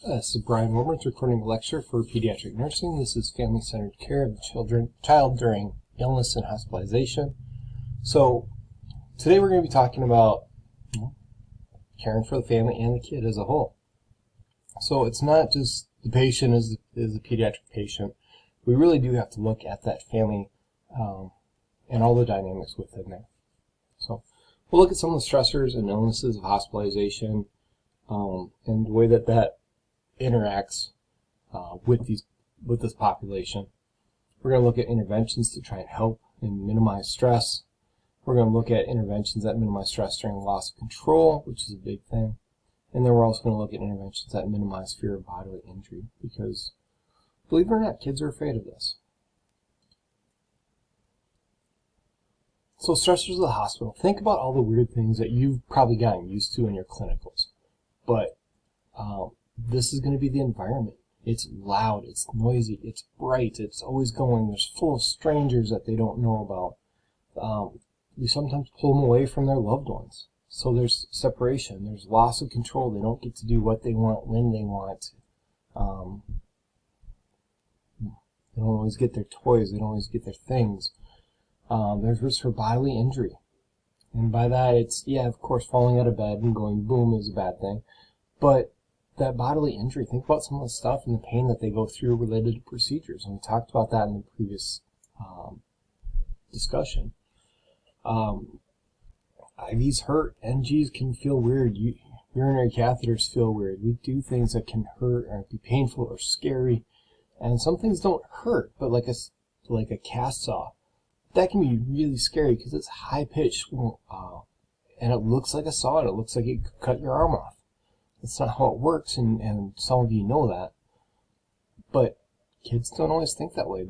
This is Brian Wilmers recording a lecture for pediatric nursing. This is family-centered care of the child during illness and hospitalization. So today we're going to be talking about caring for the family and the kid as a whole. So it's not just the patient is a pediatric patient. We really do have to look at that family and all the dynamics within there. So we'll look at some of the stressors and illnesses of hospitalization and the way that interacts with this population. We're going to look at interventions to try and help and minimize stress. We're going to look at interventions that minimize stress during loss of control, which is a big thing. And then we're also going to look at interventions that minimize fear of bodily injury, because believe it or not, kids are afraid of this. So stressors of the hospital. Think about all the weird things that you've probably gotten used to in your clinicals. But this is going to be the environment. It's loud, it's noisy, it's bright, it's always going. There's full of strangers that they don't know about. We sometimes pull them away from their loved ones. So there's separation, there's loss of control. They don't get to do what they want when they want. They don't always get their toys, they don't always get their things. There's risk for bodily injury. And by that, it's, yeah, of course, falling out of bed and going boom is a bad thing. But that bodily injury, think about some of the stuff and the pain that they go through related to procedures. And we talked about that in the previous discussion. IVs hurt. NGs can feel weird. Urinary catheters feel weird. We do things that can hurt or be painful or scary. And some things don't hurt, but like a cast saw, that can be really scary because it's high-pitched and it looks like a saw and it looks like it could cut your arm off. That's not how it works, and some of you know that. But kids don't always think that way.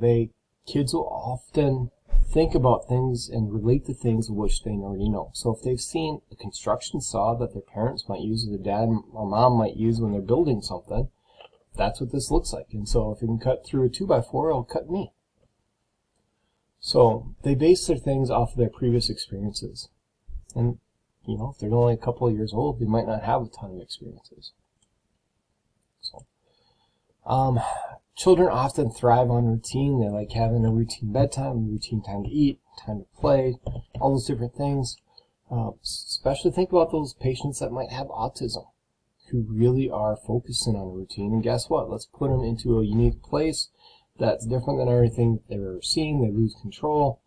Kids will often think about things and relate to things which they already know. So if they've seen a construction saw that their parents might use, or their dad or mom might use when they're building something, that's what this looks like. And so if it can cut through a 2x4, it'll cut me. So they base their things off of their previous experiences. And if they're only a couple of years old, they might not have a ton of experiences. So, children often thrive on routine. They like having a routine bedtime, routine time to eat, time to play, all those different things. Especially think about those patients that might have autism, who really are focusing on a routine. And guess what? Let's put them into a unique place that's different than everything they've ever seen. They lose control,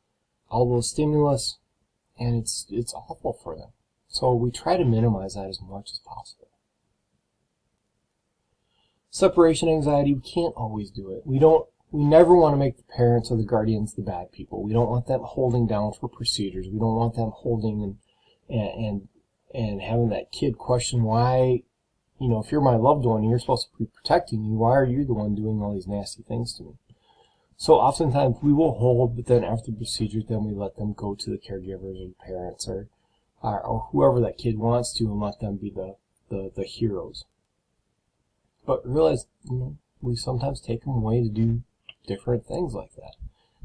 all those stimulus, and it's awful for them. So we try to minimize that as much as possible. Separation anxiety, we can't always do it. We never want to make the parents or the guardians the bad people. We don't want them holding down for procedures. We don't want them holding and having that kid question why, if you're my loved one and you're supposed to be protecting me, why are you the one doing all these nasty things to me? So oftentimes we will hold, but then after the procedure, then we let them go to the caregivers or the parents or whoever that kid wants to, and let them be the heroes. But realize, we sometimes take them away to do different things like that.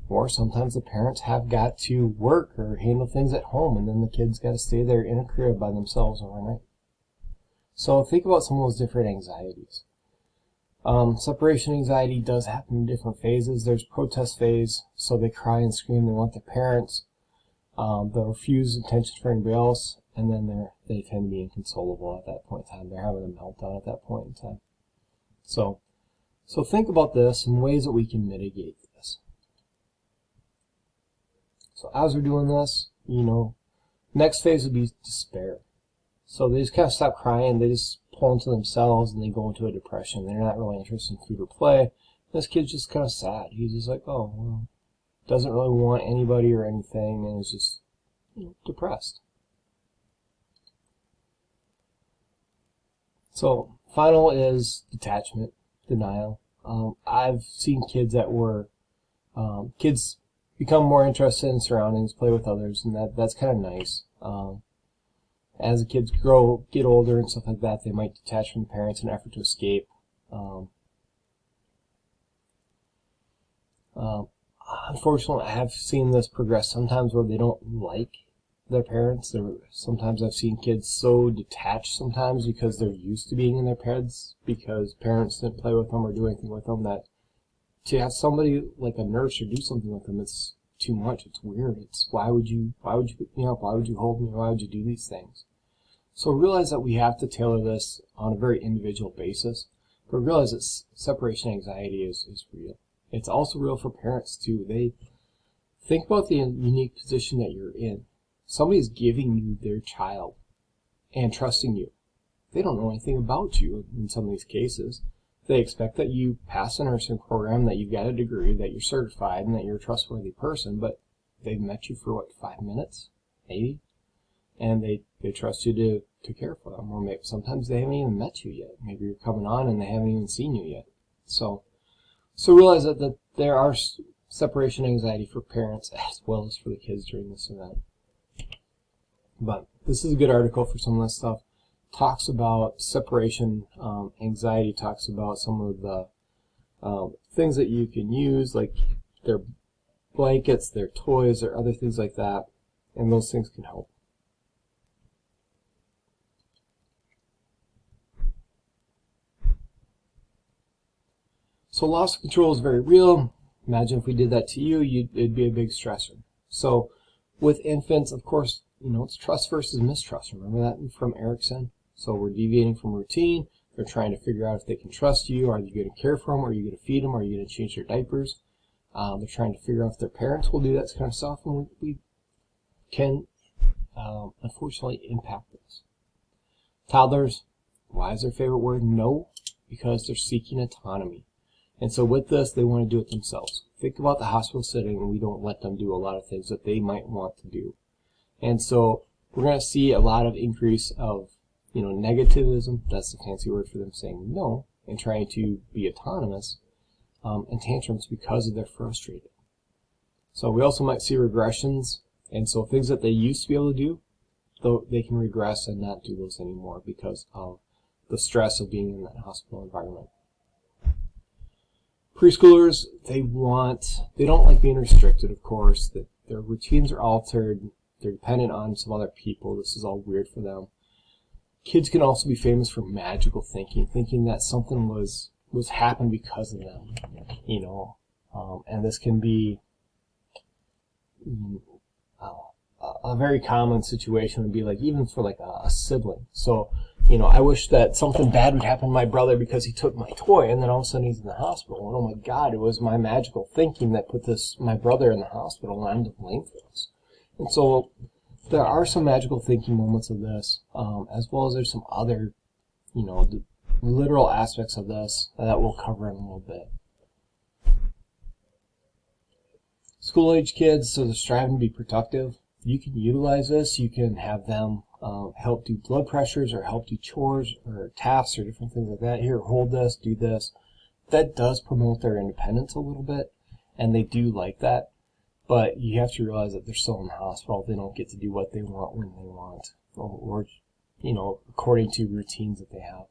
Or sometimes the parents have got to work or handle things at home, and then the kids got to stay there in a crib by themselves overnight. So think about some of those different anxieties. Separation anxiety does happen in different phases. There's protest phase, so they cry and scream, they want their parents. They'll refuse attention for anybody else, and then they tend to be inconsolable at that point in time. They're having a meltdown at that point in time. So think about this and ways that we can mitigate this. So as we're doing this, next phase would be despair. So they just kind of stop crying, they just pull into themselves, and they go into a depression. They're not really interested in food or play. This kid's just kind of sad. He's just like, oh, well, doesn't really want anybody or anything, and is just depressed. So final is detachment, denial. I've seen kids that were kids become more interested in surroundings, play with others, and that's kind of nice. As the kids get older and stuff like that, they might detach from the parents in an effort to escape. Unfortunately, I have seen this progress sometimes where they don't like their parents. Sometimes I've seen kids so detached sometimes because they're used to being in their beds because parents didn't play with them or do anything with them, that to have somebody like a nurse or do something with them, it's too much. It's weird. It's why would you pick me up? Why would you hold me? Why would you do these things? So realize that we have to tailor this on a very individual basis, but realize that separation anxiety is real. It's also real for parents too. They think about the unique position that you're in. Somebody's giving you their child and trusting you. They don't know anything about you in some of these cases. They expect that you pass a nursing program, that you've got a degree, that you're certified, and that you're a trustworthy person, but they've met you for, 5 minutes, maybe? And they trust you to care for them. Or maybe sometimes they haven't even met you yet. Maybe you're coming on and they haven't even seen you yet. So realize that there are separation anxiety for parents as well as for the kids during this event. But this is a good article for some of this stuff. Talks about separation anxiety, talks about some of the things that you can use, like their blankets, their toys, or other things like that, and those things can help. So loss of control is very real. Imagine if we did that to you, it'd be a big stressor. So with infants, of course, it's trust versus mistrust. Remember that from Erickson? So we're deviating from routine. They're trying to figure out if they can trust you. Are you going to care for them? Are you going to feed them? Are you going to change their diapers? They're trying to figure out if their parents will do that kind of stuff. And we can, unfortunately, impact this. Toddlers, why is their favorite word no? Because they're seeking autonomy. And so with this, they want to do it themselves. Think about the hospital setting, and we don't let them do a lot of things that they might want to do. And so we're going to see a lot of increase of, negativism. That's the fancy word for them saying no and trying to be autonomous, and tantrums because they're frustrated. So we also might see regressions. And so things that they used to be able to do, though they can regress and not do those anymore because of the stress of being in that hospital environment. Preschoolers, they don't like being restricted, of course. That their routines are altered. They're dependent on some other people. This is all weird for them. Kids can also be famous for magical thinking that something was happened because of them, and this can be a very common situation. Would be like even for like a sibling. So I wish that something bad would happen to my brother because he took my toy, and then all of a sudden he's in the hospital. And oh my God, it was my magical thinking that put my brother in the hospital, and I'm to blame for this. And so there are some magical thinking moments of this, as well as there's some other, the literal aspects of this that we'll cover in a little bit. School-age kids, so they're striving to be productive. You can utilize this. You can have them help do blood pressures or help do chores or tasks or different things like that. Here, hold this, do this. That does promote their independence a little bit, and they do like that. But you have to realize that they're still in the hospital. They don't get to do what they want when they want, or according to routines that they have.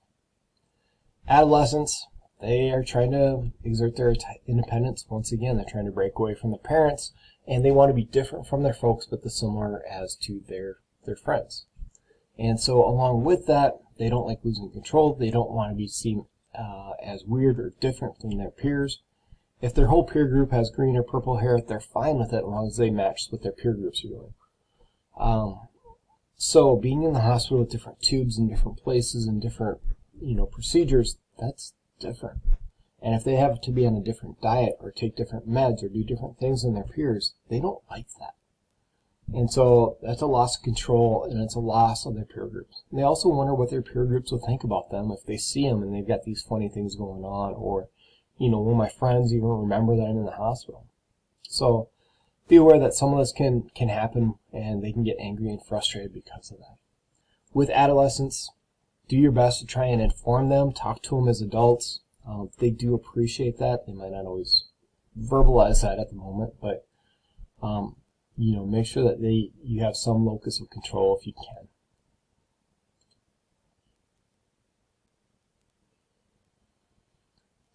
Adolescents, they are trying to exert their independence. Once again, they're trying to break away from their parents, and they want to be different from their folks, but the similar as to their friends. And so along with that, they don't like losing control. They don't want to be seen as weird or different than their peers. If their whole peer group has green or purple hair, they're fine with it as long as they match what their peer groups are doing. So being in the hospital with different tubes in different places and different, procedures, that's different. And if they have to be on a different diet or take different meds or do different things than their peers, they don't like that. And so that's a loss of control, and it's a loss of their peer groups. And they also wonder what their peer groups will think about them if they see them and they've got these funny things going on, or will my friends even remember that I'm in the hospital? So be aware that some of this can happen, and they can get angry and frustrated because of that. With adolescents, do your best to try and inform them, talk to them as adults. They do appreciate that. They might not always verbalize that at the moment, but make sure that you have some locus of control if you can.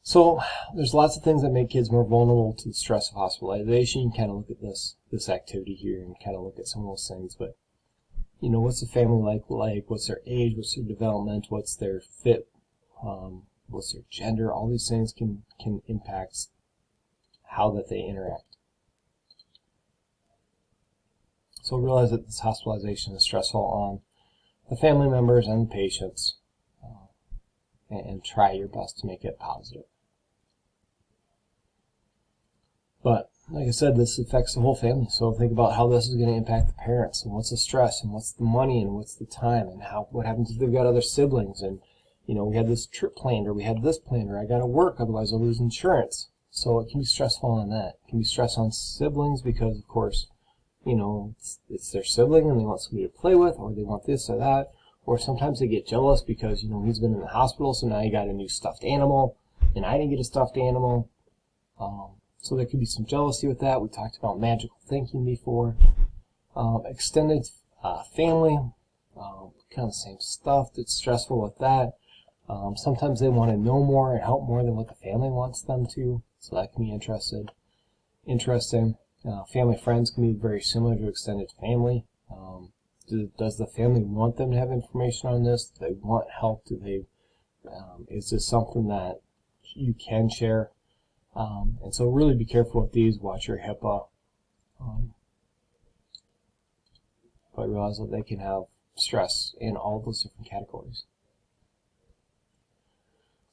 So there's lots of things that make kids more vulnerable to the stress of hospitalization. You can kind of look at this activity here and kind of look at some of those things. But what's the family like, what's their age, what's their development, what's their fit, what's their gender. All these things can impact how that they interact. So realize that this hospitalization is stressful on the family members and the patients, and try your best to make it positive. But like I said, this affects the whole family. So think about how this is going to impact the parents, and what's the stress, and what's the money, and what's the time, and what happens if they've got other siblings, and we had this trip planned, or we had this planned, or I got to work, otherwise I'll lose insurance. So it can be stressful on that. It can be stress on siblings because, of course, it's their sibling and they want somebody to play with, or they want this or that, or sometimes they get jealous because, he's been in the hospital, so now you got a new stuffed animal, and I didn't get a stuffed animal. So there could be some jealousy with that. We talked about magical thinking before. Extended family, kind of the same stuff that's stressful with that. Sometimes they want to know more and help more than what the family wants them to, so that can be interesting. Family friends can be very similar to extended family. Does the family want them to have information on this? Do they want help? Is this something that you can share? And so really be careful with these. Watch your HIPAA. But realize that they can have stress in all those different categories.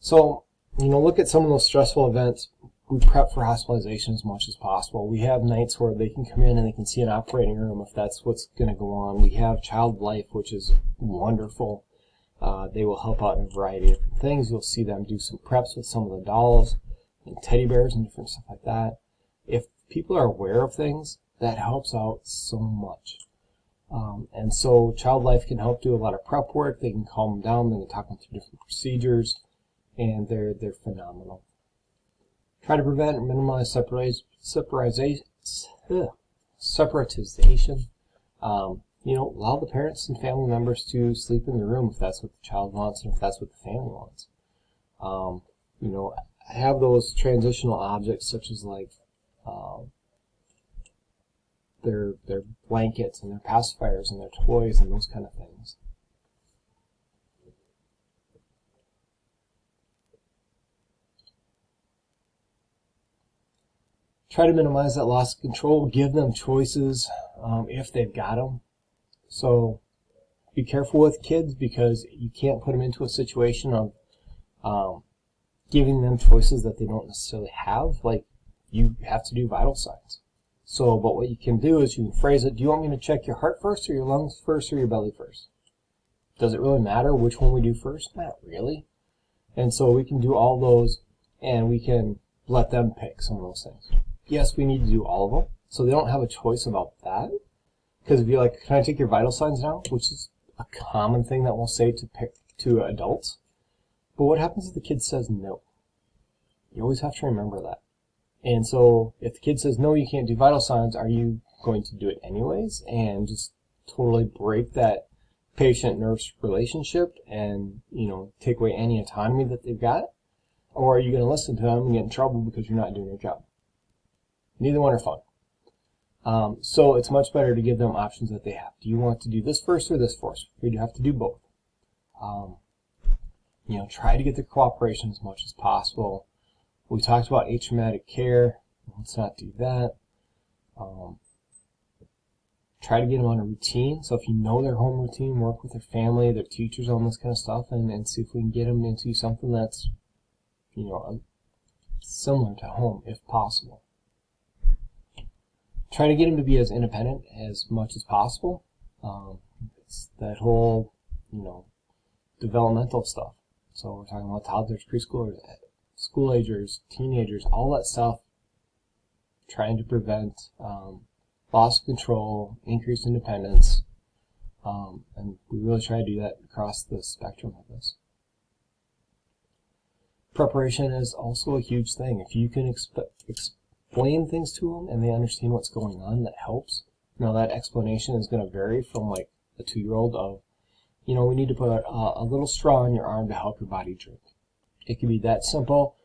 So, look at some of those stressful events. We prep for hospitalization as much as possible. We have nights where they can come in and they can see an operating room if that's what's going to go on. We have Child Life, which is wonderful. They will help out in a variety of different things. You'll see them do some preps with some of the dolls and teddy bears and different stuff like that. If people are aware of things, that helps out so much. And so Child Life can help do a lot of prep work. They can calm them down. They can talk them through different procedures, and they're phenomenal. Try to prevent and minimize separatization. Allow the parents and family members to sleep in the room if that's what the child wants and if that's what the family wants. Have those transitional objects such as their blankets and their pacifiers and their toys and those kind of things. Try to minimize that loss of control. Give them choices if they've got them. So be careful with kids because you can't put them into a situation of giving them choices that they don't necessarily have. Like, you have to do vital signs. So, but what you can do is you can phrase it, do you want me to check your heart first or your lungs first or your belly first? Does it really matter which one we do first? Not really. And so we can do all those and we can let them pick some of those things. Yes, we need to do all of them, so they don't have a choice about that. Because if you're like, can I take your vital signs now? Which is a common thing that we'll say to adults. But what happens if the kid says no? You always have to remember that. And so if the kid says, no, you can't do vital signs, are you going to do it anyways and just totally break that patient-nurse relationship and, take away any autonomy that they've got? Or are you going to listen to them and get in trouble because you're not doing your job? Neither one are fun. So it's much better to give them options that they have. Do you want to do this first or this first? We do have to do both. Try to get their cooperation as much as possible. We talked about atraumatic care. Let's not do that. Try to get them on a routine. So if you know their home routine, work with their family, their teachers on this kind of stuff, and see if we can get them into something that's, similar to home if possible. Try to get them to be as independent as much as possible. It's that whole, developmental stuff. So we're talking about toddlers, preschoolers, school agers, teenagers, all that stuff. Trying to prevent loss of control, increased independence, and we really try to do that across the spectrum of this. Preparation is also a huge thing. If you can explain things to them and they understand what's going on, that helps. Now that explanation is going to vary from like a 2-year-old of, we need to put a little straw in your arm to help your body drink. It can be that simple.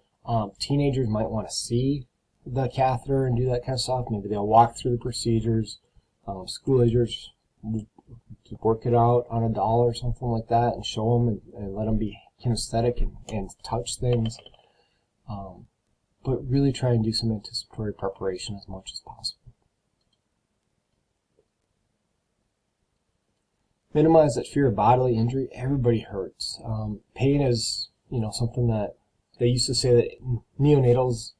Teenagers might want to see the catheter and do that kind of stuff. Maybe they'll walk through the procedures. School agers to work it out on a doll or something like that and show them and let them be kinesthetic and touch things. But really try and do some anticipatory preparation as much as possible. Minimize that fear of bodily injury. Everybody hurts. Pain is, something that they used to say that neonatals,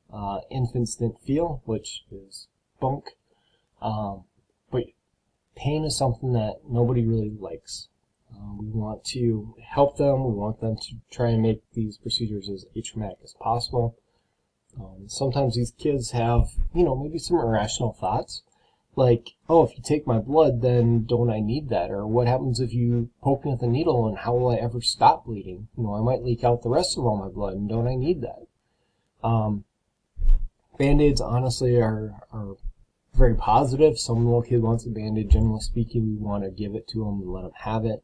infants didn't feel, which is bunk. But pain is something that nobody really likes. We want to help them. We want them to try and make these procedures as atraumatic as possible. Sometimes these kids have, maybe some irrational thoughts. Like, oh, if you take my blood, then don't I need that? Or what happens if you poke me with a needle, and how will I ever stop bleeding? I might leak out the rest of all my blood, and don't I need that? Band-Aids, honestly, are very positive. Some little kid wants a Band-Aid. Generally speaking, we want to give it to them and let them have it.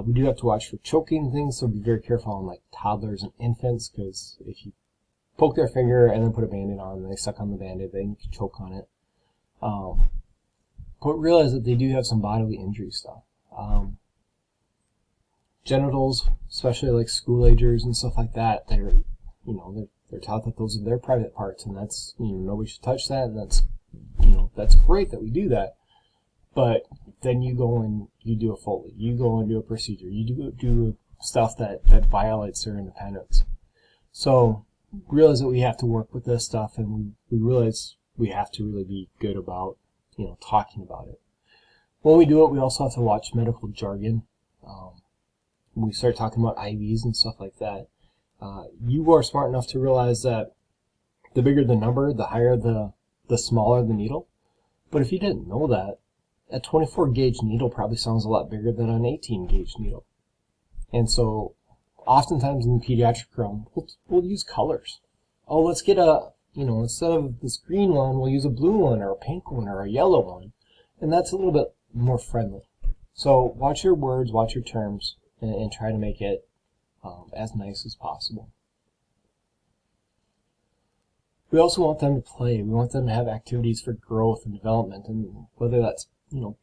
We do have to watch for choking things, so be very careful on toddlers and infants, because if you poke their finger and then put a Band-Aid on and they suck on the Band-Aid, then you can choke on it. But realize that they do have some bodily injury stuff. Genitals, especially school-agers and stuff like that, they're taught that those are their private parts, and that's, nobody should touch that, and that's, that's great that we do that. But then you go and you do a Foley, you go and do a procedure, you do stuff that violates their independence. So realize that we have to work with this stuff, and we realize we have to really be good about, talking about it. When we do it, we also have to watch medical jargon. When we start talking about IVs and stuff like that, you are smart enough to realize that the bigger the number, the higher the smaller the needle. But if you didn't know that, a 24 gauge needle probably sounds a lot bigger than an 18 gauge needle. And so oftentimes in the pediatric realm, we'll use colors. Oh, let's get instead of this green one, we'll use a blue one or a pink one or a yellow one. And that's a little bit more friendly. So watch your words, watch your terms, and try to make it as nice as possible. We also want them to play. We want them to have activities for growth and development, and whether that's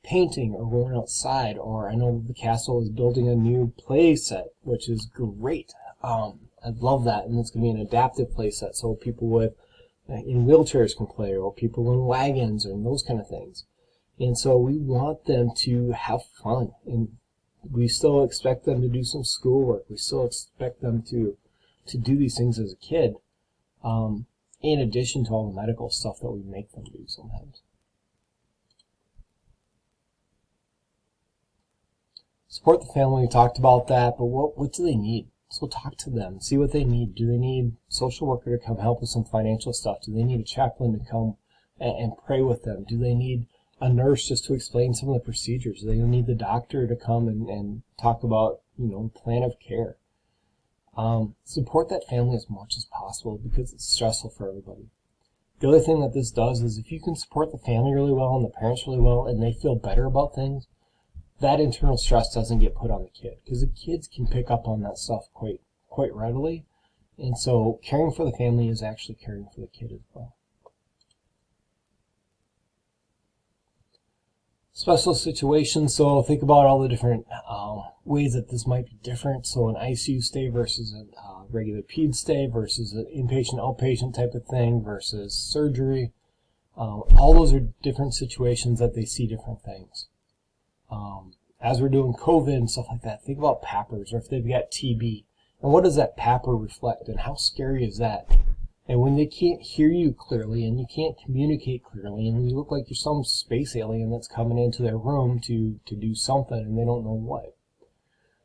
painting or going outside, or I know the castle is building a new play set, which is great. I love that, and it's going to be an adaptive play set, so people in wheelchairs can play, or people in wagons, and those kind of things. And so we want them to have fun, and we still expect them to do some schoolwork. We still expect them to do these things as a kid, in addition to all the medical stuff that we make them do sometimes. Support the family, we talked about that, but what do they need? So talk to them, see what they need. Do they need a social worker to come help with some financial stuff? Do they need a chaplain to come and pray with them? Do they need a nurse just to explain some of the procedures? Do they need the doctor to come and talk about, plan of care? Support that family as much as possible, because it's stressful for everybody. The other thing that this does is if you can support the family really well and the parents really well, and they feel better about things, that internal stress doesn't get put on the kid, because the kids can pick up on that stuff quite readily. And so caring for the family is actually caring for the kid as well. Special situations, so think about all the different ways that this might be different. So an ICU stay versus a regular ped stay versus an inpatient, outpatient type of thing versus surgery. All those are different situations that they see different things. As we're doing COVID and stuff like that, think about PAPRs, or if they've got TB. And what does that PAPR reflect, and how scary is that? And when they can't hear you clearly, and you can't communicate clearly, and you look like you're some space alien that's coming into their room to do something, and they don't know what.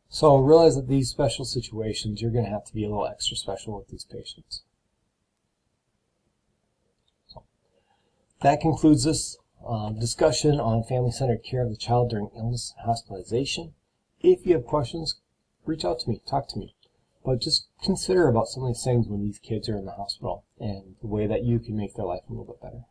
So realize that these special situations, you're going to have to be a little extra special with these patients. So that concludes this discussion on family-centered care of the child during illness and hospitalization. If you have questions, reach out to me, talk to me. But just consider about some of these things when these kids are in the hospital and the way that you can make their life a little bit better.